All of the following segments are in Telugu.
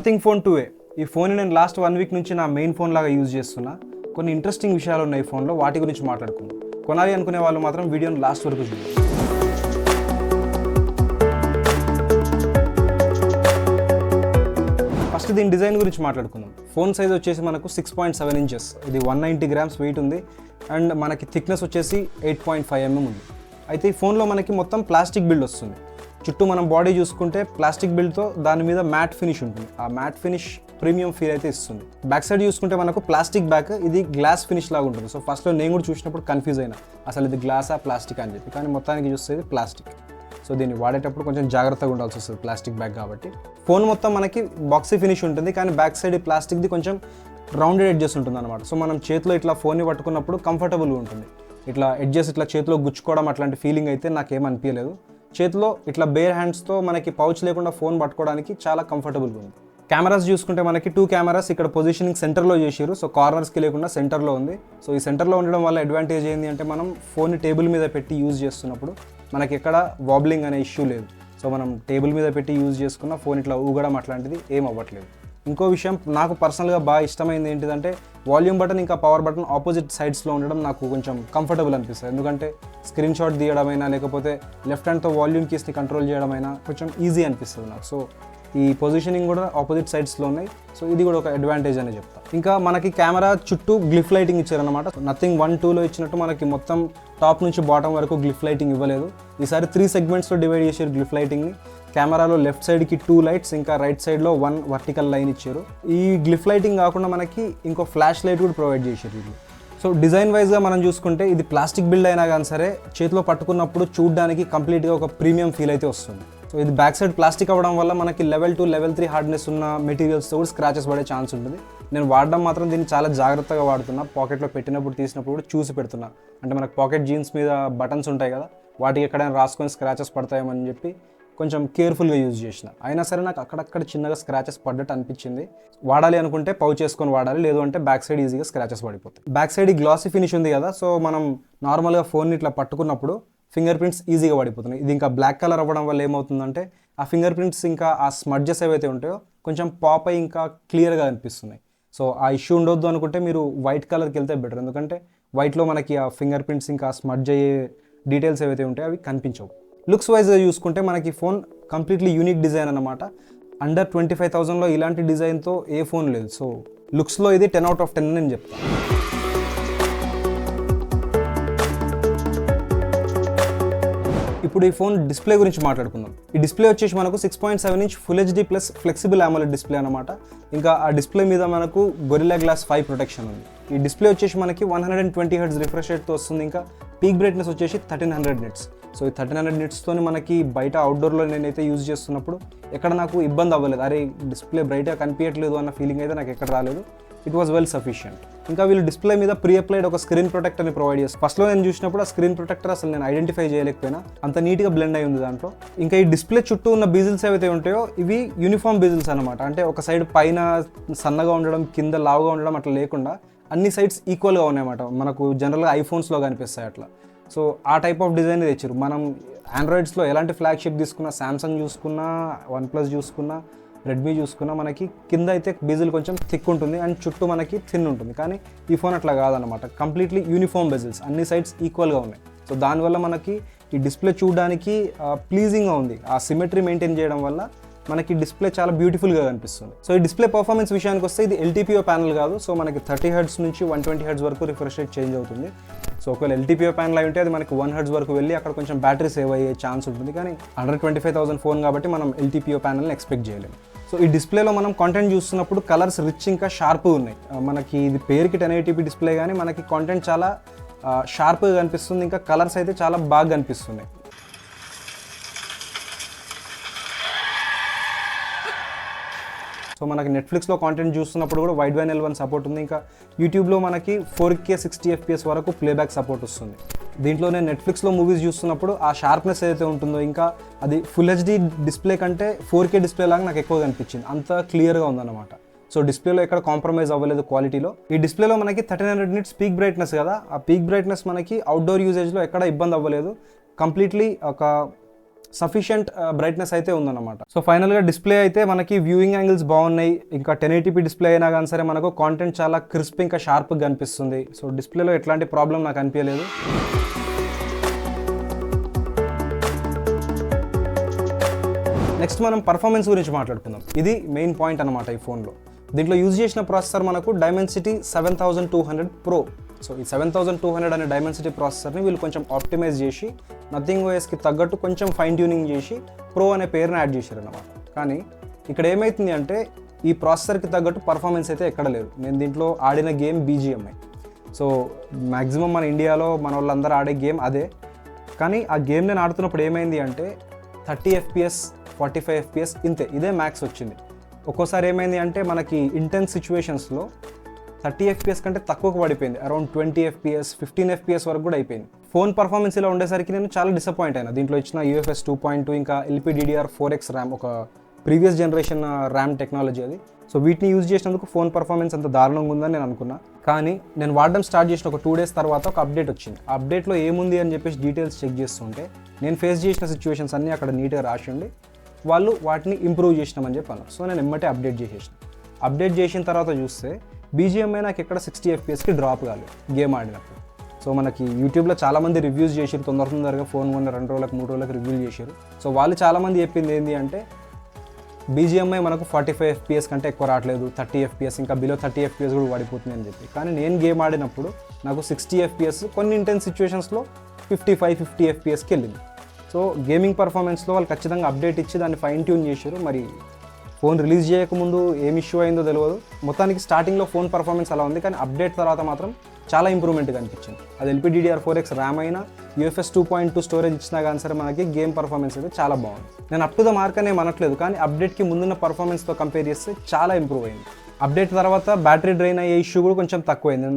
నథింగ్ ఫోన్ 2A ఈ ఫోన్ నేను లాస్ట్ 1 వీక్ నుంచి నా మెయిన్ ఫోన్ లాగా యూజ్ చేస్తున్నా. కొన్ని ఇంట్రెస్టింగ్ విషయాలు ఉన్నాయి ఫోన్లో, వాటి గురించి మాట్లాడుకుందాం. కొనాలి అనుకునే వాళ్ళు మాత్రం వీడియోని లాస్ట్ వరకు చూడండి. ఫస్ట్ దీని డిజైన్ గురించి మాట్లాడుకుందాం. ఫోన్ సైజ్ వచ్చేసి మనకు 6.7 ఇంచెస్, ఇది 190 గ్రామ్స్ వెయిట్ ఉంది. అండ్ మనకి థిక్నెస్ వచ్చేసి 8.5 mm ఉంది. అయితే ఈ ఫోన్లో మనకి మొత్తం ప్లాస్టిక్ బిల్డ్ వస్తుంది. చుట్టూ మనం బాడీ చూసుకుంటే ప్లాస్టిక్ బిల్డ్తో దాని మీద మ్యాట్ ఫినిష్ ఉంటుంది. ఆ మ్యాట్ ఫినిష్ ప్రీమియం ఫీల్ అయితే ఇస్తుంది. బ్యాక్ సైడ్ చూసుకుంటే మనకు ప్లాస్టిక్ బ్యాక్, ఇది గ్లాస్ ఫినిష్ లాగా ఉంటుంది. సో ఫస్ట్లో నేను కూడా చూసినప్పుడు కన్ఫ్యూజ్ అయినా, అసలు ఇది గ్లాసా ప్లాస్టిక్ అని చెప్పి. కానీ మొత్తానికి చూస్తే ఇది ప్లాస్టిక్. సో దీన్ని వాడేటప్పుడు కొంచెం జాగ్రత్తగా ఉండాల్సి వస్తుంది, ప్లాస్టిక్ బ్యాగ్ కాబట్టి. ఫోన్ మొత్తం మనకి బాక్సీ ఫినిష్ ఉంటుంది, కానీ బ్యాక్ సైడ్ ఈ ప్లాస్టిక్ది కొంచెం రౌండెడ్ ఎడ్జెస్ ఉంటుంది అనమాట. సో మనం చేతిలో ఇట్లా ఫోన్ని పట్టుకున్నప్పుడు కంఫర్టబుల్గా ఉంటుంది. ఇట్లా ఎడ్జెస్ ఇట్లా చేతిలో గుచ్చుకోవడం అట్లాంటి ఫీలింగ్ అయితే నాకేం అనిపించలేదు. చేతిలో ఇట్లా బేర్ హ్యాండ్స్తో మనకి పౌచ్ లేకుండా ఫోన్ పట్టుకోవడానికి చాలా కంఫర్టబుల్గా ఉంది. కెమెరాస్ చూసుకుంటే మనకి 2 కెమెరాస్ ఇక్కడ పొజిషనింగ్ సెంటర్లో చేసారు. సో కార్నర్స్కి లేకుండా సెంటర్లో ఉంది. సో ఈ సెంటర్లో ఉండడం వల్ల అడ్వాంటేజ్ ఏంటి అంటే, మనం ఫోన్ని టేబుల్ మీద పెట్టి యూజ్ చేస్తున్నప్పుడు మనకి ఎక్కడ వాబ్లింగ్ అనే ఇష్యూ లేదు. సో మనం టేబుల్ మీద పెట్టి యూజ్ చేసుకున్న ఫోన్ ఇట్లా ఊగడం అట్లాంటిది ఏం అవ్వట్లేదు. ఇంకో విషయం నాకు పర్సనల్గా బాగా ఇష్టమైంది ఏంటిదంటే, వాల్యూమ్ బటన్ ఇంకా పవర్ బటన్ ఆపోజిట్ సైడ్స్లో ఉండడం నాకు కొంచెం కంఫర్టబుల్ అనిపిస్తుంది. ఎందుకంటే స్క్రీన్ షాట్ తీయడమైనా లేకపోతే లెఫ్ట్ హ్యాండ్తో వాల్యూమ్ కీస్ని కంట్రోల్ చేయడమైనా కొంచెం ఈజీ అనిపిస్తుంది నాకు. సో ఈ పొజిషనింగ్ కూడా ఆపోజిట్ సైడ్స్లో ఉన్నాయి. సో ఇది కూడా ఒక అడ్వాంటేజ్ అని చెప్తా. ఇంకా మనకి కెమెరా చుట్టూ గ్లిఫ్ లైటింగ్ ఇచ్చారనమాట. నథింగ్ 1, 2లో ఇచ్చినట్టు మనకి మొత్తం టాప్ నుంచి బాటమ్ వరకు గ్లిఫ్ లైటింగ్ ఇవ్వలేదు. ఈసారి 3 సెగ్మెంట్స్లో డివైడ్ చేశారు గ్లిఫ్ లైటింగ్ని. కెమెరాలో లెఫ్ట్ సైడ్కి 2 లైట్స్, ఇంకా రైట్ సైడ్లో 1 వర్టికల్ లైన్ ఇచ్చారు. ఈ గ్లిఫ్ లైటింగ్ కాకుండా మనకి ఇంకో ఫ్లాష్ లైట్ కూడా ప్రొవైడ్ చేశారు వీళ్ళు. సో డిజైన్ వైజ్గా మనం చూసుకుంటే ఇది ప్లాస్టిక్ బిల్డ్ అయినా కానీ సరే చేతిలో పట్టుకున్నప్పుడు చూడడానికి కంప్లీట్గా ఒక ప్రీమియం ఫీల్ అయితే వస్తుంది. సో ఇది బ్యాక్ సైడ్ ప్లాస్టిక్ అవ్వడం వల్ల మనకి లెవెల్ 2, లెవెల్ 3 హార్డ్నెస్ ఉన్న మెటీరియల్స్తో కూడా స్క్రాచెస్ పడే ఛాన్స్ ఉంటుంది. నేను వాడడం మాత్రం దీన్ని చాలా జాగ్రత్తగా వాడుతున్నా. పాకెట్లో పెట్టినప్పుడు తీసినప్పుడు కూడా చూసి పెడుతున్నా. అంటే మనకు పాకెట్ జీన్స్ మీద బటన్స్ ఉంటాయి కదా, వాటికి ఎక్కడైనా రాసుకొని స్క్రాచెస్ పడతాయేమని చెప్పి కొంచెం కేర్ఫుల్గా యూజ్ చేసిన. అయినా సరే నాకు అక్కడక్కడ చిన్నగా స్క్రాచెస్ పడ్డట్టు అనిపించింది. వాడాలి అనుకుంటే పౌచ్ చేసుకొని వాడాలి, లేదు అంటే బ్యాక్ సైడ్ ఈజీగా స్క్రాచెస్ పడిపోతాయి. బ్యాక్ సైడ్ ఈ గ్లాసీ ఫినిష్ ఉంది కదా, సో మనం నార్మల్గా ఫోన్ని ఇట్లా పట్టుకున్నప్పుడు ఫింగర్ ప్రింట్స్ ఈజీగా పడిపోతున్నాయి. ఇది ఇంకా బ్లాక్ కలర్ అవ్వడం వల్ల ఏమవుతుందంటే, ఆ ఫింగర్ ప్రింట్స్ ఇంకా ఆ స్మడ్జెస్ ఏవైతే ఉంటాయో కొంచెం పాప్ అయ్యి ఇంకా క్లియర్గా అనిపిస్తున్నాయి. సో ఆ ఇష్యూ ఉండొద్దు అనుకుంటే మీరు వైట్ కలర్కి వెళ్తే బెటర్. ఎందుకంటే వైట్లో మనకి ఆ ఫింగర్ ప్రింట్స్ ఇంకా స్మడ్జ్ అయ్యే డీటెయిల్స్ ఏవైతే ఉంటాయో అవి కనిపించవు. లుక్స్ వైజ్గా చూసుకుంటే మనకి ఫోన్ కంప్లీట్లీ యూనిక్ డిజైన్ అనమాట. అండర్ 25,000లో ఇలాంటి డిజైన్తో ఏ ఫోన్ లేదు. సో లుక్స్లో ఇది 10 out of 10 నేను చెప్తాను. ఇప్పుడు ఈ ఫోన్ డిస్ప్లే గురించి మాట్లాడుకుందాం. ఈ డిస్ప్లే వచ్చేసి మనకు 6.7 inch full HD plus flexible AMOLED display అనమాట. ఇంకా ఆ డిస్ప్లే మీద మనకు గొరిల్లా గ్లాస్ 5 ప్రొటెక్షన్ ఉంది. ఈ డిస్ప్లే వచ్చేసి మనకి 120 Hz రిఫ్రెష్ రేట్తో వస్తుంది. ఇంకా పీక్ బ్రైట్నెస్ వచ్చేసి 1300 nits. సో ఈ 1300 nitsతో మనకి బయట అవుట్డోర్లో నేనైతే యూజ్ చేస్తున్నప్పుడు ఎక్కడ నాకు ఇబ్బంది అవ్వలేదు. అరే డిస్ప్లే బ్రైట్గా కనిపించట్లేదు అన్న ఫీలింగ్ అయితే నాకు ఎక్కడ రాలేదు. It was well sufficient. ఇంకా వీళ్ళు డిస్ప్లే మీద ప్రీ అప్లైడ్ ఒక స్క్రీన్ ప్రొటెక్టర్ని ప్రొవైడ్ చేస్తారు. ఫస్ట్లో నేను చూసినప్పుడు ఆ స్క్రీన్ ప్రొటెక్టర్ అసలు నేను ఐడెంటిఫై చేయలేకపోయినా, అంత నీట్గా బ్లెండ్ అయి ఉంది దాంట్లో. ఇంకా ఈ డిస్ప్లే చుట్టూ ఉన్న బీజిల్స్ ఏవైతే ఉంటాయో ఇవి యూనిఫామ్ బీజిల్స్ అనమాట. అంటే ఒక సైడ్ పైన సన్నగా ఉండడం, కింద లావుగా ఉండడం అట్లా లేకుండా అన్ని సైడ్స్ ఈక్వల్గా ఉన్నాయన్నమాట. మనకు జనరల్గా ఐఫోన్స్లో కనిపిస్తాయి అట్లా. సో ఆ టైప్ ఆఫ్ డిజైన్ తెచ్చారు. మనం ఆండ్రాయిడ్స్లో ఎలాంటి ఫ్లాగ్షిప్ తీసుకున్నా, శాంసంగ్ చూసుకున్నా, OnePlus చూసుకున్నా, రెడ్మీ చూసుకున్నా మనకి కింద అయితే బెజిల్ కొంచెం థిక్ ఉంటుంది అండ్ చుట్టూ మనకి థిన్ ఉంటుంది. కానీ ఈ ఫోన్ అట్లా కాదనమాట. కంప్లీట్లీ యూనిఫామ్ బెజిల్స్, అన్ని సైడ్స్ ఈక్వల్గా ఉన్నాయి. సో దానివల్ల మనకి ఈ డిస్ప్లే చూడడానికి ప్లీజింగ్గా ఉంది. ఆ సిమెట్రీ మెయింటైన్ చేయడం వల్ల మనకి డిస్ప్లే చాలా బ్యూటిఫుల్గా కనిపిస్తుంది. సో ఈ డిస్ప్లే పర్ఫార్మెన్స్ విషయానికి వస్తే ఇది LTPO ప్యానల్ కాదు. సో మనకి 30 Hz నుంచి 120 Hz వరకు రిఫ్రెష్ రేట్ చేంజ్ అవుతుంది. సో ఒకవేళ LTPO ప్యానల్ అయి ఉంటే అది మనకి 1 Hz వరకు వెళ్ళి అక్కడ కొంచెం బ్యాటరీ సేవ్ అయ్యే ఛాన్స్ ఉంటుంది. కానీ అండర్ 25,000 ఫోన్ కాబట్టి మనం LTPO ప్యానల్ని ఎక్స్పెక్ట్ చేయలేము. సో ఈ డిస్ప్లేలో మనం కంటెంట్ చూస్తున్నప్పుడు కలర్స్ రిచ్ ఇంకా షార్ప్గా ఉన్నాయి. మనకి ఇది పేరుకి 1080p డిస్ప్లే, కానీ మనకి కంటెంట్ చాలా షార్ప్గా కనిపిస్తుంది. ఇంకా కలర్స్ అయితే చాలా బాగా కనిపిస్తున్నాయి. సో మనకి నెట్ఫ్లిక్స్లో కాంటెంట్ చూస్తున్నప్పుడు కూడా వైడ్ వైన్ L1 సపోర్ట్ ఉంది. ఇంకా యూట్యూబ్లో మనకి 4K 60 FPS వరకు ప్లేబ్యాక్ సపోర్ట్ వస్తుంది. దీంట్లో నేను నెట్ఫ్లిక్స్లో మూవీస్ చూస్తున్నప్పుడు ఆ షార్ప్నెస్ ఏదైతే ఉంటుందో, ఇంకా అది ఫుల్ హెచ్డీ డిస్ప్లే కంటే 4K డిస్ప్లే లాగా నాకు ఎక్కువ కనిపించింది. అంత క్లియర్గా ఉందన్నమాట. సో డిస్ప్లేలో ఎక్కడ కాంప్రమైజ్ అవ్వలేదు క్వాలిటీలో. ఈ డిస్ప్లేలో మనకి 1300 nits పీక్ బ్రైట్నెస్ కదా, ఆ పీక్ బ్రైట్నెస్ మనకి అవుట్డోర్ యూజేజ్లో ఎక్కడ ఇబ్బంది అవ్వలేదు. కంప్లీట్లీ ఒక సఫిషియంట్ బ్రైట్నెస్ అయితే ఉందన్నమాట. సో ఫైనల్గా డిస్ప్లే అయితే మనకి వ్యూయింగ్ యాంగిల్స్ బాగున్నాయి. ఇంకా 1080p డిస్ప్లే అయినా కానీ సరే మనకు కాంటెంట్ చాలా క్రిస్ప్ ఇంకా షార్ప్గా కనిపిస్తుంది. సో డిస్ప్లేలో ఎట్లాంటి ప్రాబ్లం నాకు అనిపించలేదు. నెక్స్ట్ మనం పర్ఫార్మెన్స్ గురించి మాట్లాడుకుందాం. ఇది మెయిన్ పాయింట్ అనమాట ఈ ఫోన్లో. దీంట్లో యూజ్ చేసిన ప్రాసెసర్ మనకు డైమెన్సిటీ 7200 Pro. సో ఈ 7200 అనే డైమెన్సిటీ ప్రాసెసర్ని వీళ్ళు కొంచెం ఆప్టిమైజ్ చేసి నథింగ్ ఓఎస్కి తగ్గట్టు కొంచెం ఫైన్ ట్యూనింగ్ చేసి ప్రో అనే పేరుని యాడ్ చేశారు అన్నమాట. కానీ ఇక్కడ ఏమవుతుంది అంటే ఈ ప్రాసెసర్కి తగ్గట్టు పర్ఫార్మెన్స్ అయితే ఎక్కడ లేదు. నేను దీంట్లో ఆడిన గేమ్ BGMI. సో మ్యాక్సిమం మన ఇండియాలో మన వాళ్ళందరూ ఆడే గేమ్ అదే. కానీ ఆ గేమ్ నేను ఆడుతున్నప్పుడు ఏమైంది అంటే 30 FPS 45 FPS ఇదే మ్యాక్స్ వచ్చింది. ఒక్కోసారి ఏమైంది అంటే మనకి ఇంటెన్స్ సిచ్యువేషన్స్లో 30 FPS కంటే తక్కువకు పడిపోయింది. అరౌండ్ 20 FPS 15 FPS వరకు కూడా అయిపోయింది. ఫోన్ పర్ఫార్మెన్స్ ఇలా ఉండేసరికి నేను చాలా డిసప్పాయింట్ అయినా. దీంట్లో ఇచ్చిన UFS 2.2 ఇంకా LPDDR4X ర్యామ్, ఒక ప్రీవియస్ జనరేషన్ ర్యామ్ టెక్నాలజీ అది. సో వీటిని యూజ్ చేసినందుకు ఫోన్ పర్ఫార్మెన్స్ అంత దారుణంగా ఉందని నేను అనుకున్నా. కానీ నేను వాడడం స్టార్ట్ చేసిన ఒక 2 days తర్వాత ఒక అప్డేట్ వచ్చింది. ఆ అప్డేట్లో ఏముంది అని చెప్పేసి డీటెయిల్స్ చెక్ చేస్తుంటే నేను ఫేస్ చేసిన సిచ్యువేషన్స్ అన్నీ అక్కడ నీట్గా రాసి ఉండి వాళ్ళు వాటిని ఇంప్రూవ్ చేసినామని చెప్పి అన్నారు. సో నేను ఎమ్మటే అప్డేట్ చేసేసిన. అప్డేట్ చేసిన తర్వాత చూస్తే BGMI నాకు ఎక్కడ 60 FPSకి డ్రాప్ కాలేదు గేమ్ ఆడినప్పుడు. సో మనకి యూట్యూబ్లో చాలామంది రివ్యూస్ చేశారు, తొందరగా ఫోన్ కొన్న 2 రోజులకు 3 రోజులకు రివ్యూలు చేశారు. సో వాళ్ళు చాలామంది చెప్పింది ఏంటి అంటే BGMI మనకు 45 FPS కంటే ఎక్కువ రావట్లేదు, 30 FPS ఇంకా బిలో 30 FPS కూడా పడిపోతుంది అని చెప్పి. కానీ నేను గేమ్ ఆడినప్పుడు నాకు 60 FPS, కొన్ని ఇంటెన్స్ సిచ్యువేషన్స్లో 50 FPSకి వెళ్ళింది. సో గేమింగ్ పర్ఫార్మెన్స్లో వాళ్ళు ఖచ్చితంగా అప్డేట్ ఇచ్చి దాన్ని ఫైన్ ట్యూన్ చేశారు. మరి ఫోన్ రిలీజ్ చేయకముందు ఏం ఇష్యూ అయిందో తెలియదు. మొత్తానికి స్టార్టింగ్లో ఫోన్ పర్ఫార్మెన్స్ అలా ఉంది, కానీ అప్డేట్ తర్వాత మాత్రం చాలా ఇంప్రూవ్మెంట్ కనిపించింది. అది LPDDR4X ర్యామ్ అయినా UFS 2.2 స్టోరేజ్ ఇచ్చినా కానీ సరే మనకి గేమ్ పర్ఫార్మెన్స్ అయితే చాలా బాగుంది. నేను అప్ టు ద మార్క్ అనే అనట్లేదు, కానీ అప్డేట్కి ముందున్న పర్ఫార్మెన్స్తో కంపేర్ చేస్తే చాలా ఇంప్రూవ్ అయింది. అప్డేట్ తర్వాత బ్యాటరీ డ్రైన్ అయ్యే ఇష్యూ కూడా కొంచెం తక్కువైంది.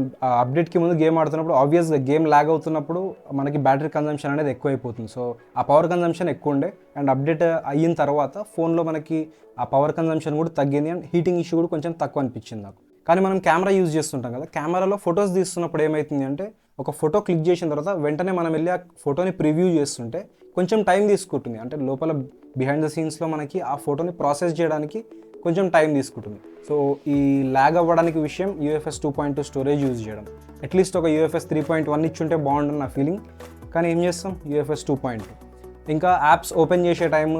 అప్డేట్కి ముందు గేమ్ ఆడుతున్నప్పుడు ఆబ్వియస్గా గేమ్ ల్యాగ్ అవుతున్నప్పుడు మనకి బ్యాటరీ కన్జంప్షన్ అనేది ఎక్కువైపోతుంది. సో ఆ పవర్ కన్జంప్షన్ ఎక్కువ ఉండే, అండ్ అప్డేట్ అయిన తర్వాత ఫోన్లో మనకి ఆ పవర్ కన్జంప్షన్ కూడా తగ్గింది, అండ్ హీటింగ్ ఇష్యూ కూడా కొంచెం తక్కువ అనిపించింది నాకు. కానీ మనం కెమెరా యూజ్ చేస్తుంటాం కదా, కెమెరాలో ఫొటోస్ తీస్తున్నప్పుడు ఏమవుతుంది అంటే ఒక ఫోటో క్లిక్ చేసిన తర్వాత వెంటనే మనం వెళ్ళి ఆ ఫోటోని ప్రివ్యూ చేస్తుంటే కొంచెం టైం తీసుకుంటుంది. అంటే లోపల బిహైండ్ ద సీన్స్లో మనకి ఆ ఫోటోని ప్రాసెస్ చేయడానికి కొంచెం టైం తీసుకుంటుంది. సో ఈ ల్యాగ్ అవ్వడానికి విషయం UFS 2.2 స్టోరేజ్ యూజ్ చేయడం. అట్లీస్ట్ ఒక UFS 3.1 ఇచ్చుంటే బాగుంటుంది నా ఫీలింగ్. కానీ ఏం చేస్తాం, UFS 2.2. ఇంకా యాప్స్ ఓపెన్ చేసే టైం,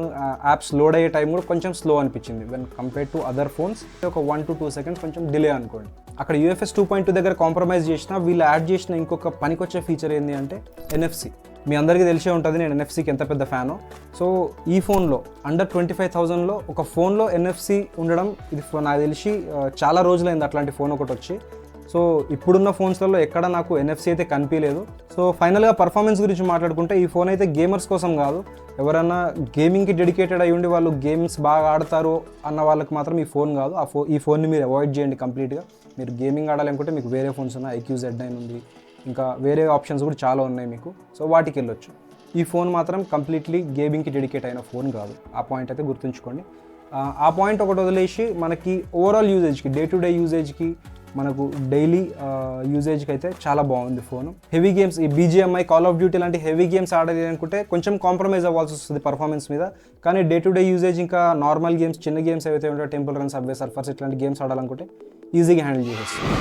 యాప్స్ లోడ్ అయ్యే టైం కూడా కొంచెం స్లో అనిపించింది when compare to other phones. ఒక 1 to 2 seconds కొంచెం డిలే అనుకోండి. అక్కడ UFS 2.2 దగ్గర కాంప్రమైజ్ చేసినా వీళ్ళు యాడ్ చేసిన ఇంకొక పనికొచ్చే ఫీచర్ ఏంటి అంటే NFC. మీ అందరికీ తెలిసే ఉంటుంది నేను NFCకి ఎంత పెద్ద ఫ్యానో. సో ఈ ఫోన్లో అండర్ 25,000లో ఒక ఫోన్లో NFC ఉండడం, ఇది నాకు తెలిసి చాలా రోజులైంది అట్లాంటి ఫోన్ ఒకటి వచ్చి. సో ఇప్పుడున్న ఫోన్స్లలో ఎక్కడ నాకు NFC అయితే కనిపించలేదు. సో ఫైనల్గా పర్ఫార్మెన్స్ గురించి మాట్లాడుకుంటే ఈ ఫోన్ అయితే గేమర్స్ కోసం కాదు, ఎవరైనా గేమింగ్కి డెడికేటెడ్ అయ్యి ఉండి వాళ్ళు గేమ్స్ బాగా ఆడతారు అన్న వాళ్ళకి మాత్రం ఈ ఫోన్ కాదు. ఈ ఫోన్ని మీరు అవాయిడ్ చేయండి కంప్లీట్గా. మీరు గేమింగ్ ఆడాలనుకుంటే మీకు వేరే ఫోన్స్ ఉన్నాయి, IQ Z9 ఉంది, ఇంకా వేరే ఆప్షన్స్ కూడా చాలా ఉన్నాయి మీకు. సో వాటికి వెళ్ళొచ్చు. ఈ ఫోన్ మాత్రం కంప్లీట్లీ గేమింగ్కి డెడికేట్ అయిన ఫోన్ కాదు. ఆ పాయింట్ అయితే గుర్తుంచుకోండి. ఆ పాయింట్ ఒకటి వదిలేసి మనకి ఓవరాల్ యూజేజ్కి, డే టు డే యూజేజ్కి, మనకు డైలీ యూజేజ్కి అయితే చాలా బాగుంది ఫోన్. హెవీ గేమ్స్, ఈ BGMI, కాల్ ఆఫ్ డ్యూటీ లాంటి హెవీ గేమ్స్ ఆడాలి అనుకుంటే కొంచెం కాంప్రమైజ్ అవ్వాల్సి వస్తుంది పర్ఫార్మెన్స్ మీద. కానీ డే టు డే యూజేజ్ ఇంకా నార్మల్ గేమ్స్, చిన్న గేమ్స్ ఏవైతే ఉంటాయో టెంపుల్ రన్, సబ్వే సర్ఫర్స్ ఇట్లాంటి గేమ్స్ ఆడాలనుకుంటే ఈజీగా హ్యాండిల్ చేసేస్తుంది.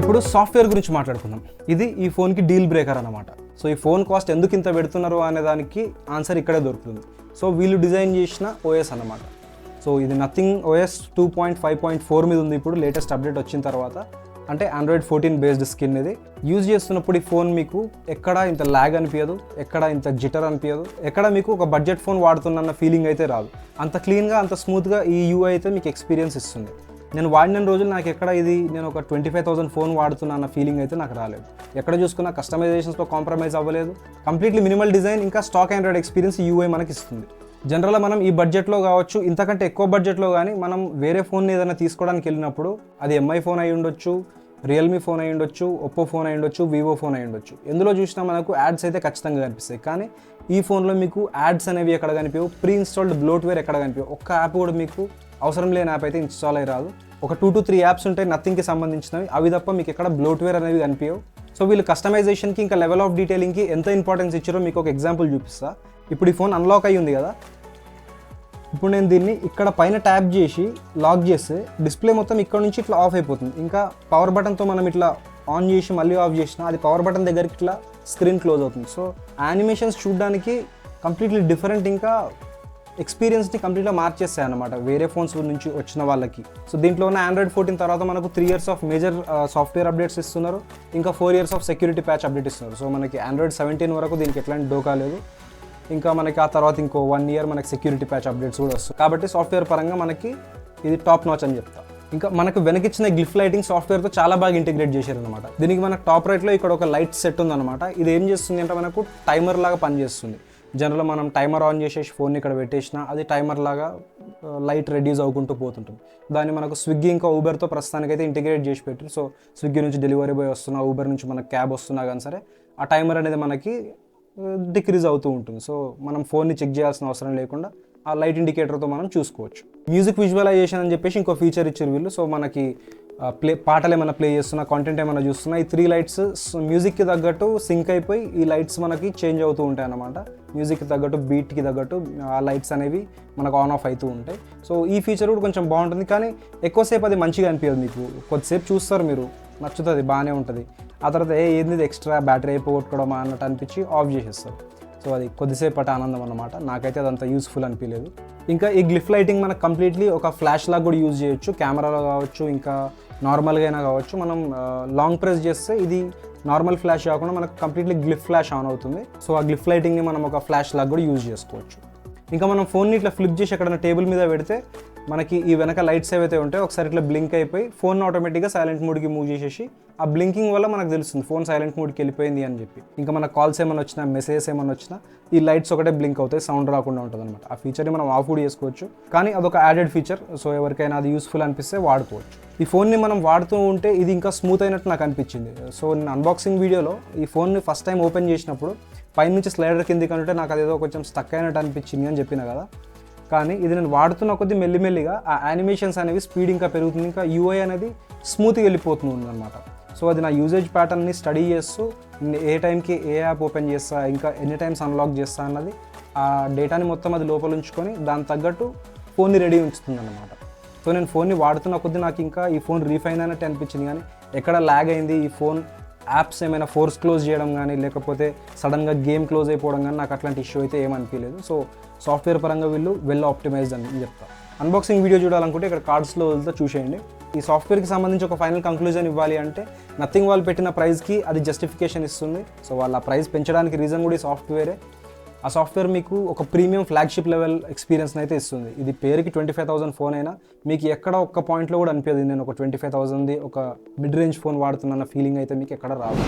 ఇప్పుడు సాఫ్ట్వేర్ గురించి మాట్లాడుకుందాం. ఇది ఈ ఫోన్కి డీల్ బ్రేకర్ అన్నమాట. సో ఈ ఫోన్ కాస్ట్ ఎందుకు ఇంత పెడుతున్నారు అనే దానికి ఆన్సర్ ఇక్కడే దొరుకుతుంది. సో వీళ్ళు డిజైన్ చేసిన OS అన్నమాట. సో ఇది నథింగ్ OS 2.5.4 మీద ఉంది ఇప్పుడు లేటెస్ట్ అప్డేట్ వచ్చిన తర్వాత. అంటే Android 14 బేస్డ్ స్కిన్ ఇది. యూజ్ చేస్తున్నప్పుడు ఈ ఫోన్ మీకు ఎక్కడ ఇంత ల్యాగ్ అనిపించదు, ఎక్కడ ఇంత జిటర్ అనిపించదు, ఎక్కడ మీకు ఒక బడ్జెట్ ఫోన్ వాడుతున్న ఫీలింగ్ అయితే రాదు. అంత క్లీన్గా, అంత స్మూత్గా ఈ UI అయితే మీకు ఎక్స్పీరియన్స్ ఇస్తుంది. నేను వాడిన రోజులు నాకు ఎక్కడ ఇది నేను ఒక 25,000 ఫోన్ వాడుతున్నా అన్న ఫీలింగ్ అయితే నాకు రాలేదు. ఎక్కడ చూసుకున్నా కస్టమైజేషన్స్లో కాంప్రమైజ్ అవ్వలేదు. కంప్లీట్లీ మినిమల్ డిజైన్, ఇంకా స్టాక్ ఆండ్రాయిడ్ ఎక్స్పీరియన్స్ UI మనకి ఇస్తుంది. జనరల్గా మనం ఈ బడ్జెట్లో కావచ్చు, ఇంతకంటే ఎక్కువ బడ్జెట్లో కానీ మనం వేరే ఫోన్ని ఏదైనా తీసుకోవడానికి వెళ్ళినప్పుడు అది MI ఫోన్ అయి ఉండొచ్చు, రియల్మీ ఫోన్ అయి ఉండొచ్చు, ఒప్పో ఫోన్ అయి ఉండొచ్చు, వివో ఫోన్ అయి ఉండొచ్చు. ఎందులో చూసినా మనకు యాడ్స్ అయితే ఖచ్చితంగా కనిపిస్తాయి. కానీ ఈ ఫోన్లో మీకు యాడ్స్ అనేవి ఎక్కడ కనిపించవు, ప్రీ ఇన్స్టాల్డ్ బ్లోట్వేర్ ఎక్కడ కనిపించవు, ఒక్క యాప్ కూడా మీకు అవసరం లేని యాప్ అయితే ఇన్స్టాల్ అయ్యి రాదు. ఒక 2 to 3 యాప్స్ ఉంటాయి నథింగ్కి సంబంధించినవి, అవి తప్ప మీకు ఎక్కడ బ్లోట్వేర్ అనేవి కనిపించవు. సో వీళ్ళు కస్టమైజేషన్కి ఇంకా లెవెల్ ఆఫ్ డీటెయిలింగ్కి ఎంత ఇంపార్టెన్స్ ఇచ్చారో మీకు ఒక ఎగ్జాంపుల్ చూపిస్తా. ఇప్పుడు ఈ ఫోన్ అన్లాక్ అయ్యి ఉంది కదా, ఇప్పుడు నేను దీన్ని ఇక్కడ పైన ట్యాప్ చేసి లాక్ చేస్తే డిస్ప్లే మొత్తం ఇక్కడ నుంచి ఇట్లా ఆఫ్ అయిపోతుంది. ఇంకా పవర్ బటన్తో మనం ఇట్లా ఆన్ చేసి మళ్ళీ ఆఫ్ చేసినా అది పవర్ బటన్ దగ్గరికి ఇట్లా స్క్రీన్ క్లోజ్ అవుతుంది. సో యానిమేషన్స్ చూడడానికి కంప్లీట్లీ డిఫరెంట్, ఇంకా ఎక్స్పీరియన్స్ని కంప్లీట్గా మార్చేస్తాయి అన్నమాట వేరే ఫోన్స్ నుంచి వచ్చిన వాళ్ళకి. సో దీంట్లోనే Android 14 తర్వాత మనకు 3 years of major software updates ఇస్తున్నారు, ఇంకా 4 years of security patch update ఇస్తున్నారు. సో మనకి Android 17 వరకు దీనికి ఎట్లాంటి డోకా లేదు. ఇంకా మనకి ఆ తర్వాత ఇంకో 1 year మనకి సెక్యూరిటీ ప్యాచ్ అప్డేట్స్ కూడా వస్తాయి. కాబట్టి సాఫ్ట్వేర్ పరంగా మనకి ఇది టాప్ నాచ్ అని చెప్తా. ఇంకా మనకు వెనకిచ్చిన గ్లిఫ్ లైటింగ్ సాఫ్ట్వేర్తో చాలా బాగా ఇంటిగ్రేట్ చేశారనమాట. దీనికి మనకు టాప్ రైట్లో ఇక్కడ ఒక లైట్ సెట్ ఉందన్నమాట. ఇది ఏం చేస్తుంది అంటే మనకు టైమర్ లాగా పనిచేస్తుంది. జనరల్గా మనం టైమర్ ఆన్ చేసేసి ఫోన్ని ఇక్కడ పెట్టేసినా అది టైమర్ లాగా లైట్ రెడ్యూస్ అవుకుంటూ పోతుంటుంది. దాన్ని మనకు స్విగ్గీ ఇంకా ఊబర్తో ప్రస్తుతానికైతే ఇంటిగ్రేట్ చేసి పెట్టారు. సో స్విగ్గీ నుంచి డెలివరీ బాయ్ వస్తున్నా, ఊబర్ నుంచి మనకు క్యాబ్ వస్తున్నా కానీ సరే ఆ టైమర్ అనేది మనకి డిక్రీజ్ అవుతూ ఉంటుంది. సో మనం ఫోన్ని చెక్ చేయాల్సిన అవసరం లేకుండా ఆ లైట్ ఇండికేటర్తో మనం చూసుకోవచ్చు. మ్యూజిక్ విజువలైజేషన్ అని చెప్పేసి ఇంకో ఫీచర్ ఇచ్చారు వీళ్ళు. సో మనకి పాటలు ఏమైనా ప్లే చేస్తున్నా, కాంటెంట్ ఏమైనా చూస్తున్నా, ఈ 3 lights మ్యూజిక్కి తగ్గట్టు సింక్ అయిపోయి ఈ లైట్స్ మనకి చేంజ్ అవుతూ ఉంటాయి అన్నమాట. మ్యూజిక్కి తగ్గట్టు, బీట్కి తగ్గట్టు ఆ లైట్స్ అనేవి మనకు ఆన్ ఆఫ్ అవుతూ ఉంటాయి. సో ఈ ఫీచర్ కూడా కొంచెం బాగుంటుంది, కానీ ఎక్కువసేపు అది మంచిగా అనిపించదు. మీకు కొద్దిసేపు చూస్తారు మీరు, నచ్చుతుంది, బాగానే ఉంటుంది. ఆ తర్వాత ఏంది ఎక్స్ట్రా బ్యాటరీ అయిపోగొట్టుకోవడం అన్నట్టు అనిపించి ఆఫ్ చేసేస్తారు. సో అది కొద్దిసేపటి ఆనందం అన్నమాట. నాకైతే అదంతా యూస్ఫుల్ అనిపించలేదు. ఇంకా ఈ గ్లిఫ్ లైటింగ్ మనకు కంప్లీట్లీ ఒక ఫ్లాష్ లాగా కూడా యూజ్ చేయొచ్చు, కెమెరాలో కావచ్చు, ఇంకా నార్మల్గా అయినా కావచ్చు. మనం లాంగ్ ప్రెస్ చేస్తే ఇది నార్మల్ ఫ్లాష్ కాకుండా మనకు కంప్లీట్లీ గ్లిఫ్ ఫ్లాష్ ఆన్ అవుతుంది. సో ఆ గ్లిఫ్ లైటింగ్ని మనం ఒక ఫ్లాష్ లాగా కూడా యూజ్ చేసుకోవచ్చు. ఇంకా మనం ఫోన్ని ఇట్లా ఫ్లిప్ చేసి ఎక్కడైనా టేబుల్ మీద పెడితే మనకి ఈ వెనక లైట్స్ ఏవైతే ఉంటాయో ఒకసారి ఇట్లా బ్లింక్ అయిపోయి ఫోన్ ఆటోమేటిక్గా సైలెంట్ మోడ్కి మూవ్ చేసేసి ఆ బ్లింకింగ్ వల్ల మనకు తెలుస్తుంది ఫోన్ సైలెంట్ మోడ్కి వెళ్ళిపోయింది అని చెప్పి. ఇంకా మన కాల్స్ ఏమైనా వచ్చినా, మెసేజెస్ ఏమైనా వచ్చినా ఈ లైట్స్ ఒకటే బ్లింక్ అవుతాయి, సౌండ్ రాకుండా ఉంటుంది అనమాట. ఆ ఫీచర్ని మనం ఆఫ్ కూడా చేసుకోవచ్చు, కానీ అదొక యాడెడ్ ఫీచర్. సో ఎవరికైనా అది యూస్ఫుల్ అనిపిస్తే వాడుకోవచ్చు. ఈ ఫోన్ని మనం వాడుతూ ఉంటే ఇది ఇంకా స్మూత్ అయినట్టు నాకు అనిపించింది. సో నేను అన్బాక్సింగ్ వీడియోలో ఈ ఫోన్ని ఫస్ట్ టైం ఓపెన్ చేసినప్పుడు పైనుంచి స్లైడర్ కిందికి అంటే నాకు అదేదో కొంచెం స్టక్ అయినట్టు అనిపించింది అని చెప్పిన కదా. కానీ ఇది నేను వాడుతున్న కొద్దీ మెల్లిమెల్లిగా ఆ యానిమేషన్స్ అనేవి స్పీడ్ ఇంకా పెరుగుతుంది, ఇంకా యూఐ అనేది స్మూత్గా వెళ్ళిపోతుంది అనమాట. సో అది నా యూజేజ్ ప్యాటర్న్ని స్టడీ చేస్తూ ఏ టైంకి ఏ యాప్ ఓపెన్ చేస్తా, ఇంకా ఎన్ని టైమ్స్ అన్లాక్ చేస్తా అన్నది ఆ డేటాని మొత్తం అది లోపల ఉంచుకొని దాని తగ్గట్టు ఫోన్ని రెడీ ఉంచుతుంది అన్నమాట. సో నేను ఫోన్ని వాడుతున్న కొద్దీ నాకు ఇంకా ఈ ఫోన్ రీఫైన్ అయినట్టు అనిపించింది, కానీ ఎక్కడ ల్యాగ్ అయింది, ఈ ఫోన్ యాప్స్ ఏమైనా ఫోర్స్ క్లోజ్ చేయడం కానీ లేకపోతే సడన్గా గేమ్ క్లోజ్ అయిపోవడం కానీ నాకు అట్లాంటి ఇష్యూ అయితే ఏమనిపించలేదు. సో సాఫ్ట్వేర్ పరంగా వీళ్ళు వెల్ ఆప్టిమైజ్డ్ అని చెప్తా. అన్బాక్సింగ్ వీడియో చూడాలనుకుంటే ఇక్కడ కార్డ్స్లో వెళ్తే చూసేయండి. ఈ సాఫ్ట్వేర్కి సంబంధించి ఒక ఫైనల్ కంక్లూజన్ ఇవ్వాలి అంటే నథింగ్ వాళ్ళు పెట్టిన ప్రైస్కి అది జస్టిఫికేషన్ ఇస్తుంది. సో వాళ్ళ ప్రైస్ పెంచడానికి రీజన్ కూడా ఈ సాఫ్ట్వేరే. ఆ సాఫ్ట్వేర్ మీకు ఒక ప్రీమియం ఫ్లాగ్షిప్ లెవెల్ ఎక్స్పీరియన్స్ అయితే ఇస్తుంది. ఇది పేరుకి 25,000 ఫోన్ అయినా మీకు ఎక్కడ ఒక్క పాయింట్లో కూడా అనిపించదు నేను ఒక 25,000 ఒక మిడ్ రేంజ్ ఫోన్ వాడుతున్న ఫీలింగ్ అయితే మీకు ఎక్కడ రాదు.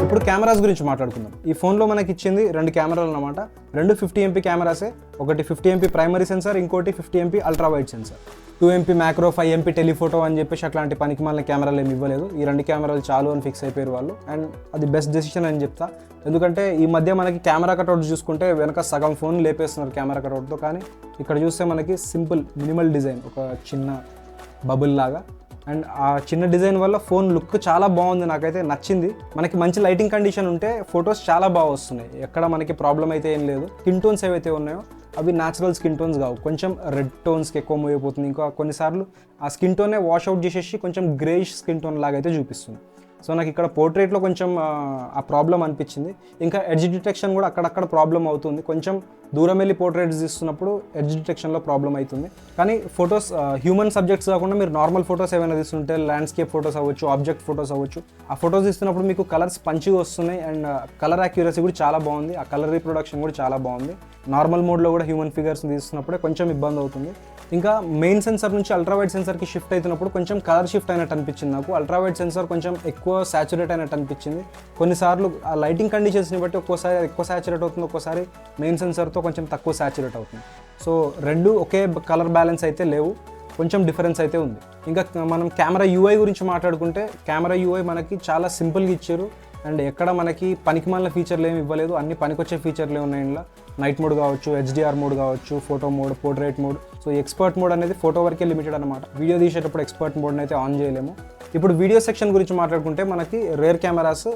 ఇప్పుడు కెమెరాస్ గురించి మాట్లాడుకుందాం. ఈ ఫోన్లో మనకి ఇచ్చింది 2 కెమెరాలు అన్నమాట. 2 50 MP కెమెరాసే. ఒకటి 50 MP ప్రైమరీ సెన్సార్, ఇంకోటి 50 MP ultra wide sensor. 2 MP macro, 5 MP telephoto అని చెప్పేసి అట్లాంటి పనికి మళ్ళీ కెమెరాలు ఏమి ఇవ్వలేదు. ఈ 2 కెమెరాలు చాలు అని ఫిక్స్ అయిపోయారు వాళ్ళు, అండ్ అది బెస్ట్ డెసిషన్ అని చెప్తా. ఎందుకంటే ఈ మధ్య మనకి కెమెరా కట్అవుట్ చూసుకుంటే వెనక సగం ఫోన్ లేపేస్తున్నారు కెమెరా కట్అవుట్తో, కానీ ఇక్కడ చూస్తే మనకి సింపుల్ మినిమల్ డిజైన్, ఒక చిన్న బబుల్ లాగా, అండ్ ఆ చిన్న డిజైన్ వల్ల ఫోన్ లుక్ చాలా బాగుంది, నాకైతే నచ్చింది. మనకి మంచి లైటింగ్ కండిషన్ ఉంటే ఫొటోస్ చాలా బాగా వస్తున్నాయి, ఎక్కడ మనకి ప్రాబ్లం అయితే ఏం లేదు. స్కిన్ టోన్స్ ఏవైతే ఉన్నాయో అవి న్యాచురల్ స్కిన్ టోన్స్ కావు, కొంచెం రెడ్ టోన్స్కి ఎక్కువ మూవ్ అయిపోతుంది. ఇంకా కొన్నిసార్లు ఆ స్కిన్ టోనే వాష్ అవుట్ చేసేసి కొంచెం గ్రేయిష్ స్కిన్ టోన్ లాగా అయితే చూపిస్తుంది. సో నాకు ఇక్కడ పోర్ట్రేట్లో కొంచెం ఆ ప్రాబ్లం అనిపించింది. ఇంకా ఎడ్జ్ డిటెక్షన్ కూడా అక్కడక్కడ ప్రాబ్లం అవుతుంది, కొంచెం దూరం వెళ్ళి పోర్ట్రేట్స్ తీస్తున్నప్పుడు ఎడ్జ్ డిటెక్షన్లో ప్రాబ్లం అవుతుంది. కానీ ఫొటోస్ హ్యూమన్ సబ్జెక్ట్స్ కాకుండా మీరు నార్మల్ ఫొటోస్ ఏమైనా తీస్తుంటే ల్యాండ్స్కేప్ ఫొటోస్ అవ్వచ్చు, ఆబ్జెక్ట్ ఫొటోస్ అవ్వచ్చు, ఆ ఫొటోస్ తీస్తున్నప్పుడు మీకు కలర్స్ పంచిగా వస్తున్నాయి, అండ్ కలర్ యాక్యురసీ కూడా చాలా బాగుంది, ఆ కలర్ రీప్రొడక్షన్ కూడా చాలా బాగుంది. నార్మల్ మోడ్లో కూడా హ్యూమన్ ఫిగర్స్ తీస్తున్నప్పుడే కొంచెం ఇబ్బంది అవుతుంది. ఇంకా మెయిన్ సెన్సార్ నుంచి అల్ట్రావైడ్ సెన్సార్కి షిఫ్ట్ అవుతున్నప్పుడు కొంచెం కలర్ షిఫ్ట్ అయినట్టు అనిపించింది నాకు. అల్ట్రావైడ్ సెన్సార్ కొంచెం ఎక్కువ సాచురేట్ అయినట్టు అనిపించింది. కొన్నిసార్లు ఆ లైటింగ్ కండిషన్స్ని బట్టి ఒక్కోసారి ఎక్కువ సాచురేట్ అవుతుంది, ఒక్కోసారి మెయిన్ సెన్సార్తో కొంచెం తక్కువ సాచురేట్ అవుతుంది. సో రెండు ఒకే కలర్ బ్యాలెన్స్ అయితే లేవు, కొంచెం డిఫరెన్స్ అయితే ఉంది. ఇంకా మనం కెమెరా యూఐ గురించి మాట్లాడుకుంటే కెమెరా యూఐ మనకి చాలా సింపుల్గా ఇచ్చారు, అండ్ ఎక్కడ మనకి పనికిమాలిన ఫీచర్లు ఏమి ఇవ్వలేదు, అన్ని పనికొచ్చే ఫీచర్లే ఉన్నాయి. ఇందులో నైట్ మోడ్ కావచ్చు, హెచ్డిఆర్ మోడ్ కావచ్చు, photo mode, portrait mode. So expert mode అనేది ఫోటో వరకే లిమిటెడ్ అనమాట. వీడియో తీసేటప్పుడు ఎక్స్పర్ట్ మోడ్ని అయితే ఆన్ చేయలేము. ఇప్పుడు వీడియో సెక్షన్ గురించి మాట్లాడుకుంటే మనకి రేర్ కెమెరాస్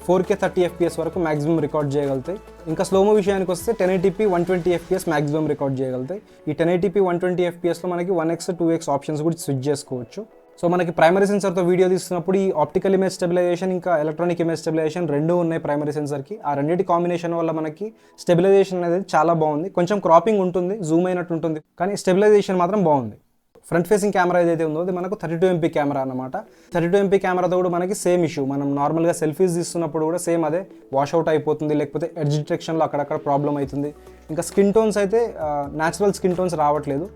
4K 30 FPS వరకు మాక్సిమం రికార్డ్ చేయగలుగుతాయి. ఇంకా స్లోమో విషయానికి వస్తే 1080p 120 FPS మాక్సిమం రికార్డ్ చేయగలుగుతాయి. ఈ 1080p 120 FPSలో మనకి 1x 2x ఆప్షన్స్ కూడా స్విచ్ చేసుకోవచ్చు. సో మనకి ప్రైమరీ సెన్సర్తో వీడియో తీస్తున్నప్పుడు ఈ ఆప్టికల్ ఇమేజ్ స్టెబిలైజేషన్ ఇంకా ఎలక్ట్రానిక్ ఇమేజ్ స్టెబిలైజేషన్ రెండూ ఉన్నాయి ప్రైమరీ సెన్సర్కి. ఆ రెండింటి కాంబినేషన్ వల్ల మనకి స్టెబిలైజేషన్ అనేది చాలా బాగుంది. కొంచెం క్రాపింగ్ ఉంటుంది, జూమ్ అయినట్టు ఉంటుంది, కానీ స్టెబిలైజేషన్ మాత్రం బాగుంది. ఫ్రంట్ ఫేసింగ్ కెమెరా ఏదైతే ఉందో అది మనకు 32MP కెమెరా అనమాట. 32MP కెమెరాతో కూడా మనకి సేమ్ ఇష్యూ. మనం నార్మల్గా సెల్ఫీస్ తీస్తున్నప్పుడు కూడా సేమ్ అదే వాష్అవుట్ అయిపోతుంది, లేకపోతే ఎడ్జ్ డిటెక్షన్లో అక్కడక్కడ ప్రాబ్లం అవుతుంది. ఇంకా స్కిన్ టోన్స్ అయితే న్యాచురల్ స్కిన్ టోన్స్ రావట్లేదు.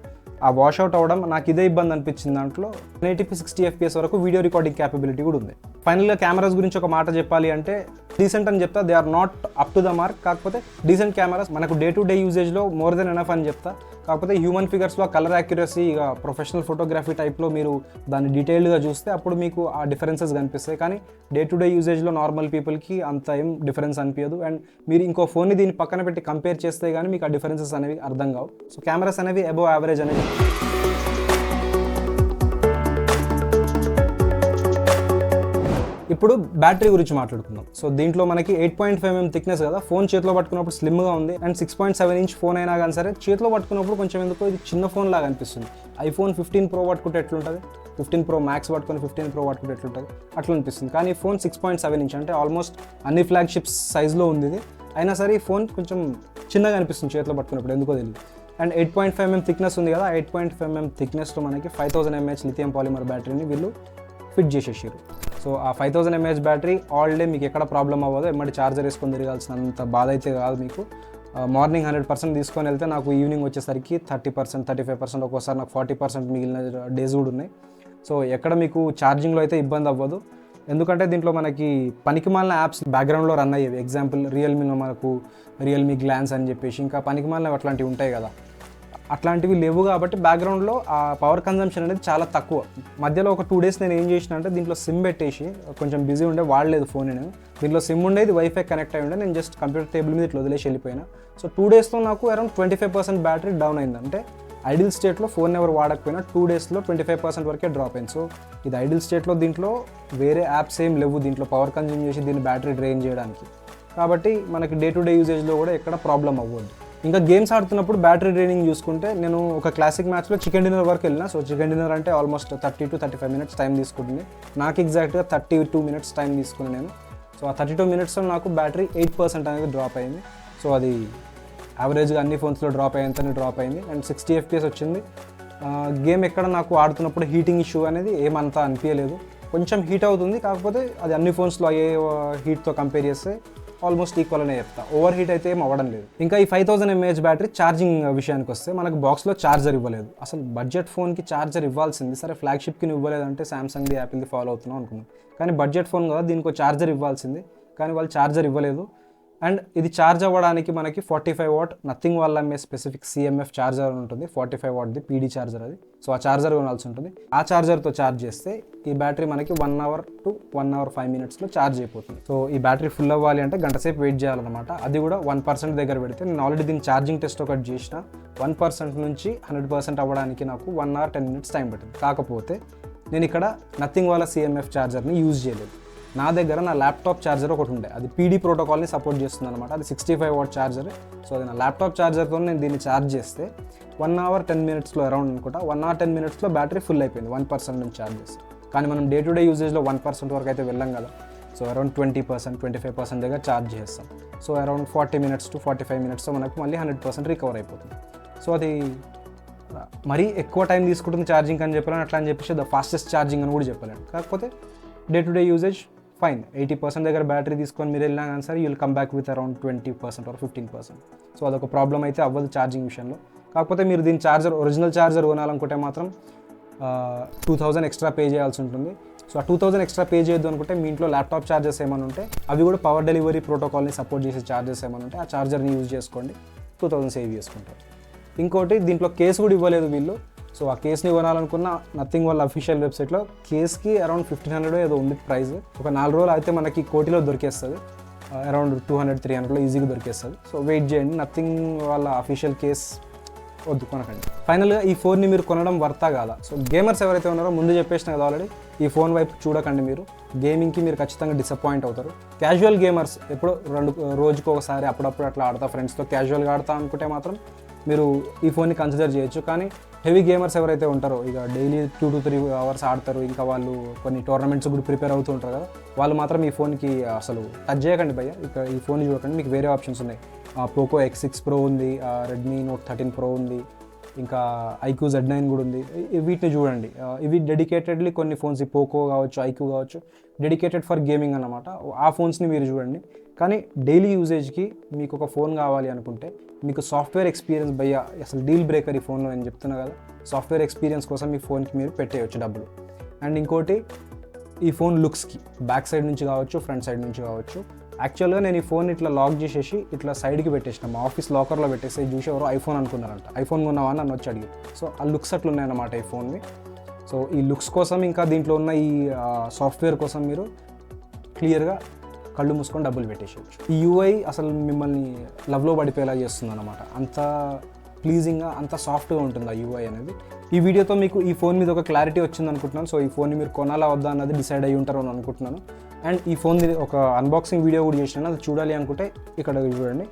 ఆ వాష్అవుట్ అవ్వడం నాకు ఇదే ఇబ్బంది అనిపించింది. దాంట్లో 1080p 60 FPS వరకు వీడియో రికార్డింగ్ క్యాపబిలిటీ కూడా ఉంది. ఫైనల్గా కెమెరాస్ గురించి ఒక మాట చెప్పాలి అంటే డీసెంట్ అని చెప్తా, they are not up to the mark. కాకపోతే డీసెంట్ కెమెరాస్, మనకు డే టు డే యూజేజ్లో మోర్ దెన్ ఎనఫ్ అని చెప్తా. కాకపోతే హ్యూమన్ ఫిగర్స్లో కలర్ యాక్యురసీ, ఇక ప్రొఫెషనల్ ఫోటోగ్రఫీ టైప్లో మీరు దాన్ని డీటెయిల్డ్గా చూస్తే అప్పుడు మీకు ఆ డిఫరెన్సెస్ కనిపిస్తాయి. కానీ డే టు డే యూజేజ్లో నార్మల్ పీపుల్కి అంత ఏం డిఫరెన్స్ అనిపించదు. అండ్ మీరు ఇంకో ఫోన్ని దీన్ని పక్కన పెట్టి కంపేర్ చేస్తే కానీ మీకు ఆ డిఫరెన్సెస్ అనేవి అర్థం కావు. సో కెమెరాస్ అనేవి అబవ్ యావరేజ్ అనేవి. ఇప్పుడు బ్యాటరీ గురించి మాట్లాడుకుందాం. సో దీంట్లో మనకి 8.5mm థిక్నెస్ కదా, ఫోన్ చేతిలో పట్టుకున్నప్పుడు స్లిమ్గా ఉంది. అండ్ 6.7" ఫోన్ అయినా కానీ సరే చేతిలో పట్టుకున్నప్పుడు కొంచెం ఎందుకో ఇది చిన్న ఫోన్ లాగా అనిపిస్తుంది. iPhone 15 Pro పట్టుకుంటే ఎట్లుంటుంది, 15 Pro Max పట్టుకొని 15 Pro పట్టుకుంటే ఎట్లుంటుంది అట్లా అనిపిస్తుంది. కానీ ఈ ఫోన్ 6.7" అంటే ఆల్మోస్ట్ అన్ని ఫ్లాగ్షిప్స్ సైజ్లో ఉంది ఇది. అయినా సరే ఈ ఫోన్ కొంచెం చిన్నగా అనిపిస్తుంది చేతిలో పట్టుకున్నప్పుడు, ఎందుకో తెలియదు. అండ్ 8.5mm థిక్నెస్ ఉంది కదా, 8.5mm థిక్నెస్లో మనకి 5000 mAh లిథియం పాలిమర్ బ్యాటరీని వీళ్ళు ఫిట్ చేసేసారు. సో ఆ 5000 mAh బ్యాటరీ ఆల్ డే మీకు ఎక్కడ ప్రాబ్లం అవ్వదు. ఎమ్మటి ఛార్జర్ వేసుకొని తిరగాల్సినంత బాధ అయితే కాదు మీకు. మార్నింగ్ 100% తీసుకొని వెళ్తే నాకు ఈవినింగ్ వచ్చేసరికి 30%, 35%, ఒక్కోసారి నాకు 40% మిగిలిన డేస్ కూడా ఉన్నాయి. సో ఎక్కడ మీకు ఛార్జింగ్లో అయితే ఇబ్బంది అవ్వదు. ఎందుకంటే దీంట్లో మనకి పనికిమాలిన యాప్స్ బ్యాక్గ్రౌండ్లో రన్ అయ్యేవి. ఎగ్జాంపుల్ రియల్మీలో మనకు రియల్మీ గ్లాన్స్ అని చెప్పేసి ఇంకా పనికిమాలినవి అట్లాంటివి ఉంటాయి కదా, అట్లాంటివి లేవు. కాబట్టి బ్యాక్గ్రౌండ్లో ఆ పవర్ కన్జంప్షన్ అనేది చాలా తక్కువ. మధ్యలో ఒక 2 days నేను ఏం చేసిన అంటే దీంట్లో సిమ్ పెట్టేసి, కొంచెం బిజీ ఉండే వాడలేదు ఫోన్ నేను, దీంట్లో సిమ్ ఉండేది, వైఫై కనెక్ట్ అయి ఉండే, నేను జస్ట్ కంప్యూటర్ టేబుల్ మీద ఇట్లా వదిలేసి వెళ్ళిపోయినా. సో 2 daysలో నాకు అరౌండ్ 25% బ్యాటరీ డౌన్ అయింది. అంటే ఐడిల్ స్టేట్లో ఫోన్ ఎవరు వాడకపోయినా 2 daysలో 25% వరకే డ్రాప్ అయింది. సో ఇది ఐడిల్ స్టేట్లో, దీంట్లో వేరే యాప్స్ ఏం లేవు దీంట్లో పవర్ కన్జ్యూమ్ చేసి దీన్ని బ్యాటరీ డ్రైన్ చేయడానికి. కాబట్టి మనకి డే టు డే యూజేజ్లో కూడా ఎక్కడ ప్రాబ్లం అవ్వద్దు. ఇంకా గేమ్స్ ఆడుతున్నప్పుడు బ్యాటరీ డ్రైనింగ్ చూసుకుంటే నేను ఒక క్లాసిక్ మ్యాచ్లో చికెన్ డిన్నర్ వరకు వెళ్ళినా. సో చికెన్ డిన్నర్ అంటే ఆల్మోస్ట్ 30 to 35 minutes టైం తీసుకుంటుంది. నాకు ఎగ్జాక్ట్గా 32 minutes టైం తీసుకుని నేను. సో ఆ 32 minutesలో నాకు బ్యాటరీ 8% అనేది డ్రాప్ అయింది. సో అది యావరేజ్గా అన్ని ఫోన్స్లో డ్రాప్ అయ్యేంతనే డ్రాప్ అయింది. అండ్ 60 FPS వచ్చింది. గేమ్ ఎక్కడ నాకు ఆడుతున్నప్పుడు హీటింగ్ ఇష్యూ అనేది ఏమంతా అనిపించలేదు. కొంచెం హీట్ అవుతుంది, కాకపోతే అది అన్ని ఫోన్స్లో అయ్యే హీట్తో కంపేర్ చేస్తే ఆల్మోస్ట్ ఈక్వల్ అనే చెప్తా. ఓవర్ హీట్ అయితే ఏం అవ్వడం లేదు. ఇంకా ఈ 5000 mAh బ్యాటరీ ఛార్జింగ్ విషయానికి వస్తే మనకు బాక్స్లో ఛార్జర్ ఇవ్వలేదు. అసలు బడ్జెట్ ఫోన్కి ఛార్జర్ ఇవ్వాల్సింది, సరే ఫ్లాగ్షిప్కి ఇవ్వలేదంటే సామ్సంగ్ది, యాపిల్ది ఫాలో అవుతున్నాం అనుకున్నాం. కానీ బడ్జెట్ ఫోన్ కదా, దీనికి ఛార్జర్ ఇవ్వాల్సింది, కానీ వాళ్ళు ఛార్జర్ ఇవ్వలేదు. అండ్ ఇది ఛార్జ్ అవ్వడానికి మనకి 45 watt నథింగ్ వాళ్ళ అమ్మే స్పెసిఫిక్ CMF ఛార్జర్ ఉంటుంది, 45 wattది PD ఛార్జర్ అది. సో ఆ ఛార్జర్ కొనాల్సి ఉంటుంది. ఆ ఛార్జర్తో ఛార్జ్ చేస్తే ఈ బ్యాటరీ మనకి 1 hour to 1 hour 5 minutesలో ఛార్జ్ అయిపోతుంది. సో ఈ బ్యాటరీ ఫుల్ అవ్వాలి అంటే గంట సేపు వెయిట్ చేయాలన్నమాట. అది కూడా 1% దగ్గర పెడితే. నేను ఆల్రెడీ దీన్ని ఛార్జింగ్ టెస్ట్ ఒకటి చేసిన, 1% నుంచి 100% అవ్వడానికి నాకు 1 hour 10 minutes టైం పట్టింది. కాకపోతే నేను ఇక్కడ నథింగ్ వాళ్ళ CMF ఛార్జర్ని యూజ్ చేయలేదు. నా దగ్గర నా ల్యాప్టాప్ ఛార్జర్ ఒకటి ఉండే, అది PD ప్రోటోకాల్ని సపోర్ట్ చేస్తుంది అనమాట. అది 65 watt ఛార్జర్. సో అది నా ల్యాప్టాప్ ఛార్జర్తో నేను దీన్ని ఛార్జ్ చేస్తే 1 hour 10 minutesలో అరౌండ్ అనుకుంటా 1 hour 10 minutesలో బ్యాటరీ ఫుల్ అయిపోయింది 1% నుంచి ఛార్జ్ చేస్తే. కానీ మనం డే టు డే యూజేజ్లో 1% వరకు అయితే వెళ్ళాం కదా. సో అరౌండ్ 20%, 25% దగ్గర ఛార్జ్ చేస్తాం. సో అరౌండ్ 40 minutes to 45 minutesలో మనకు మళ్ళీ 100% రికవర్ అయిపోతుంది. సో అది మరీ ఎక్కువ టైం తీసుకుంటుంది ఛార్జింగ్ అని చెప్పలేను, అట్లా అని చెప్పేసి ద ఫాస్టెస్ట్ ఛార్జింగ్ అని కూడా చెప్పలేను. కాకపోతే day to day usage fine. 80% దగ్గర బ్యాటరీ తీసుకొని మీరు వెళ్ళినా కానీ సరే, you will come back with around 20% or 15%. So అదొక ప్రాబ్లం అయితే అవ్వదు ఛార్జింగ్ విషయంలో. కాకపోతే మీరు దీని ఛార్జర్, ఒరిజినల్ ఛార్జర్ కొనాలనుకుంటే మాత్రం 2000 ఎక్స్ట్రా పే చేయాల్సి ఉంటుంది. సో ఆ 2000 ఎక్స్ట్రా పే చేయొద్దు అనుకుంటే మీ ఇంట్లో ల్యాప్టాప్ ఛార్జర్స్ ఏమైనా ఉంటే, అవి కూడా పవర్ డెలివరీ ప్రోటోకాల్ని సపోర్ట్ చేసే ఛార్జర్స్ ఏమైనా ఉంటే ఆ ఛార్జర్ని యూజ్ చేసుకోండి, 2000 సేవ్ చేసుకుంటారు. ఇంకోటి దీంట్లో కేసు కూడా ఇవ్వలేదు వీళ్ళు. సో ఆ కేస్ని కొనాలనుకున్న నథింగ్ వాళ్ళ అఫీషియల్ వెబ్సైట్లో కేస్కి అరౌండ్ 1500 ఏదో ఉంది ప్రైస్. ఒక 4 రోజులు అయితే మనకి కోటిలో దొరికేస్తుంది, అరౌండ్ 200-300లో ఈజీగా దొరికేస్తుంది. సో వెయిట్ చేయండి, నథింగ్ వాళ్ళ అఫీషియల్ కేస్ వద్దు, కొనకండి. ఫైనల్గా ఈ ఫోన్ని మీరు కొనడం వర్తా కాదా? సో గేమర్స్ ఎవరైతే ఉన్నారో ముందు చెప్పేసిన కదా ఆల్రెడీ, ఈ ఫోన్ వైపు చూడకండి. మీరు గేమింగ్కి మీరు ఖచ్చితంగా డిసప్పాయింట్ అవుతారు. క్యాజువల్ గేమర్స్ ఎప్పుడో రోజుకు ఒకసారి అప్పుడప్పుడు అట్లా ఆడతా, ఫ్రెండ్స్తో క్యాజువల్గా ఆడతా అనుకుంటే మాత్రం మీరు ఈ ఫోన్ని కన్సిడర్ చేయొచ్చు. కానీ హెవీ గేమర్స్ ఎవరైతే ఉంటారో, ఇక డైలీ 2 to 3 అవర్స్ ఆడతారు, ఇంకా వాళ్ళు కొన్ని టోర్నమెంట్స్ కూడా ప్రిపేర్ అవుతూ ఉంటారు కదా, వాళ్ళు మాత్రం ఈ ఫోన్కి అసలు టచ్ చేయకండి భయ్య. ఇక ఈ ఫోన్ చూడకండి, మీకు వేరే ఆప్షన్స్ ఉన్నాయి. పోకో X6 Pro ఉంది, రెడ్మీ Note 13 Pro ఉంది, ఇంకా IQ Z9 కూడా ఉంది. వీటిని చూడండి. ఇవి డెడికేటెడ్లీ కొన్ని ఫోన్స్, ఈ పోకో కావచ్చు, IQ కావచ్చు, డెడికేటెడ్ ఫర్ గేమింగ్ అన్నమాట. ఆ ఫోన్స్ని మీరు చూడండి. కానీ డైలీ యూజేజ్కి మీకు ఒక ఫోన్ కావాలి అనుకుంటే, మీకు సాఫ్ట్వేర్ ఎక్స్పీరియన్స్ భయ్య అసలు డీల్ బ్రేకర్ ఈ ఫోన్లో, నేను చెప్తున్నా కదా. సాఫ్ట్వేర్ ఎక్స్పీరియన్స్ కోసం ఈ ఫోన్కి మీరు పెట్టేయచ్చు డబ్బులు. అండ్ ఇంకోటి, ఈ ఫోన్ లుక్స్కి బ్యాక్ సైడ్ నుంచి కావచ్చు, ఫ్రంట్ సైడ్ నుంచి కావచ్చు. యాక్చువల్గా నేను ఈ ఫోన్ ఇట్లా లాక్ చేసేసి ఇట్లా సైడ్కి పెట్టేసిన, మా ఆఫీస్ లాకర్లో పెట్టేసి చూసి ఎవరో ఐఫోన్ అనుకున్నారంట. ఐఫోన్ కొన్నావా అని నన్ను వచ్చి అడిగి. సో ఆ లుక్స్ అట్లా ఉన్నాయన్నమాట ఈ ఫోన్వి. సో ఈ లుక్స్ కోసం, ఇంకా దీంట్లో ఉన్న ఈ సాఫ్ట్వేర్ కోసం మీరు క్లియర్గా కళ్ళు మూసుకొని డబ్బులు పెట్టేసేయచ్చు. ఈ యూఐ అసలు మిమ్మల్ని లవ్లో పడిపోయేలా చేస్తుంది అనమాట. అంత ప్లీజింగ్గా, అంత సాఫ్ట్గా ఉంటుంది ఆ యూఐ అనేది. ఈ వీడియోతో మీకు ఈ ఫోన్ మీద ఒక క్లారిటీ వచ్చింది అనుకుంటున్నాను. సో ఈ ఫోన్ని మీరు కొనాలా వద్దా అన్నది డిసైడ్ అయ్యి ఉంటారు అని అనుకుంటున్నాను. అండ్ ఈ ఫోన్ ఒక అన్బాక్సింగ్ వీడియో కూడా చేసినాను, అది చూడాలి అనుకుంటే ఇక్కడ చూడండి.